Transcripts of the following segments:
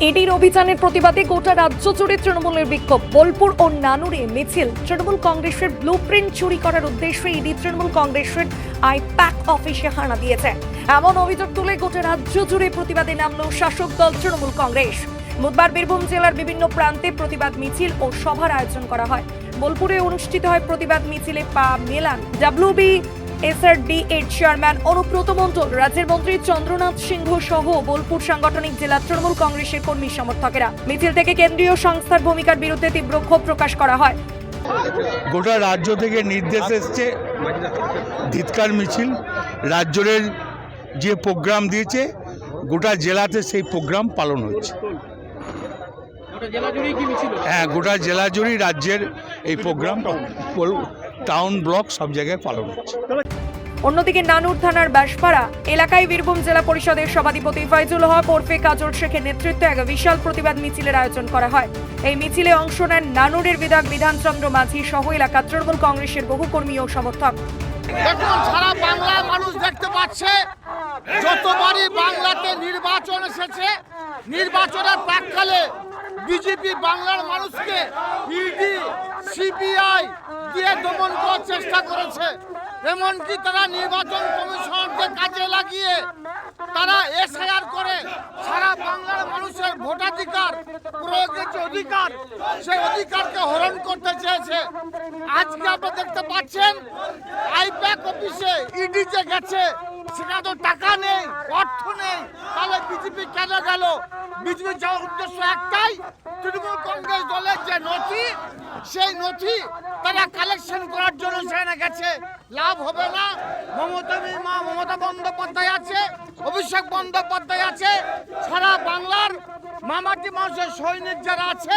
ইডির অভিযানের প্রতিবাদে গোটা রাজ্য জুড়ে তৃণমূলের বিক্ষোভ। বোলপুর ও নানুরে মিছিল। তৃণমূল কংগ্রেসের ব্লুপ্রিন্ট চুরি করার উদ্দেশ্যে ইডি তৃণমূল কংগ্রেসের আইপ্যাক অফিসে হানা দিয়েছে, এমন অভিযোগ তুলে গোটা রাজ্য জুড়ে প্রতিবাদে নামল শাসক দল তৃণমূল কংগ্রেস। বুধবার বীরভূম জেলার বিভিন্ন প্রান্তে প্রতিবাদ মিছিল ও সভার আয়োজন করা হয়। বোলপুরে অনুষ্ঠিত হয় প্রতিবাদ মিছিলে পা মেলান WBSRD এর চেয়ারম্যান অনুব্রত মণ্ডল, রাজ্যের মন্ত্রী চন্দ্রনাথ সিংহ সহ বোলপুর সাংগঠনিক জেলা তৃণমূল কংগ্রেসের কর্মী সমর্থকেরা। মিছিল থেকে কেন্দ্রীয় সংস্থার ভূমিকার বিরুদ্ধে তীব্র ক্ষোভ প্রকাশ করা হয়। গোটা রাজ্য থেকে নির্দেশ এসছে ধিৎকার মিছিল। রাজ্যের যে প্রোগ্রাম দিয়েছে গোটা জেলাতে সেই প্রোগ্রাম পালন হচ্ছে। হ্যাঁ, গোটা জেলা জুড়েই রাজ্যের এই প্রোগ্রাম টাউন ব্লক সব জায়গায় পালন হচ্ছে। অন্যদিকে নানুর থানার বাঁশপাড়া এলাকায় বীরভূম জেলা পরিষদের সভাধিপতি ফয়জুল হক ওরফে কাজল শেখের নেতৃত্বে এক বিশাল প্রতিবাদ মিছিলের আয়োজন করা হয়। এই মিছিলে অংশ নেন নানুরের বিধায়ক বিধানচন্দ্র মাঝি সহ এলাকা তৃণমূল কংগ্রেসের বহু কর্মী ও সমর্থক। দেখুন, সারা বাংলার মানুষ দেখতে পাচ্ছে, যতবারই বাংলাতে নির্বাচন এসেছে, নির্বাচনের প্রাক্কালে বিজেপি বাংলার মানুষকে ইডি সিবিআই দিয়ে দমন করার চেষ্টা করেছে। এমনকি তারা নির্বাচন কমিশনকে কাজে লাগিয়ে তারা এসআইআর করে সারা বাংলার মানুষের ভোটাধিকার প্রয়োগের যে অধিকার, সেই অধিকারকে হরণ করতে চেয়েছে। আজকে আপনারা দেখতে পাচ্ছেন আইপ্যাক অফিসে ইডি যে গেছে, সেটা তো টাকা নেই, অর্থ নেই, তাহলে বিজেপি কেন গেল? বিজেপি যাওয়ার উদ্দেশ্য একটাই, তৃণমূল কংগ্রেস দলের যে নথি, সেই নথি তারা কালেকশন করার জন্য সেখানে গেছে। লাভ হবে না। মমতা বন্দ্যোপাধ্যায় আছে, অভিষেক বন্দ্যোপাধ্যায় আছে, সারা বাংলার মামাটি মানুষের সৈনিক যারা আছে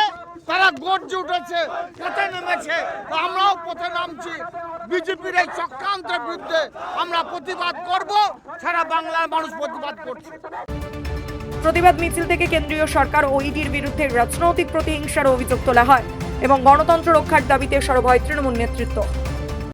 তারা গর্জে উঠেছে, পথে নেমেছে। আমরাও পথে নামছি। বিজেপির এই চক্রান্তের বিরুদ্ধে আমরা প্রতিবাদ করব। সারা বাংলার মানুষ প্রতিবাদ করছে। প্রতিবাদ মিছিল থেকে কেন্দ্রীয় সরকার ও ইডির বিরুদ্ধে রাজনৈতিক প্রতিহিংসার অভিযোগ তোলা হয় এবং গণতন্ত্র রক্ষার দাবিতে সরব হয় তৃণমূল নেতৃত্ব।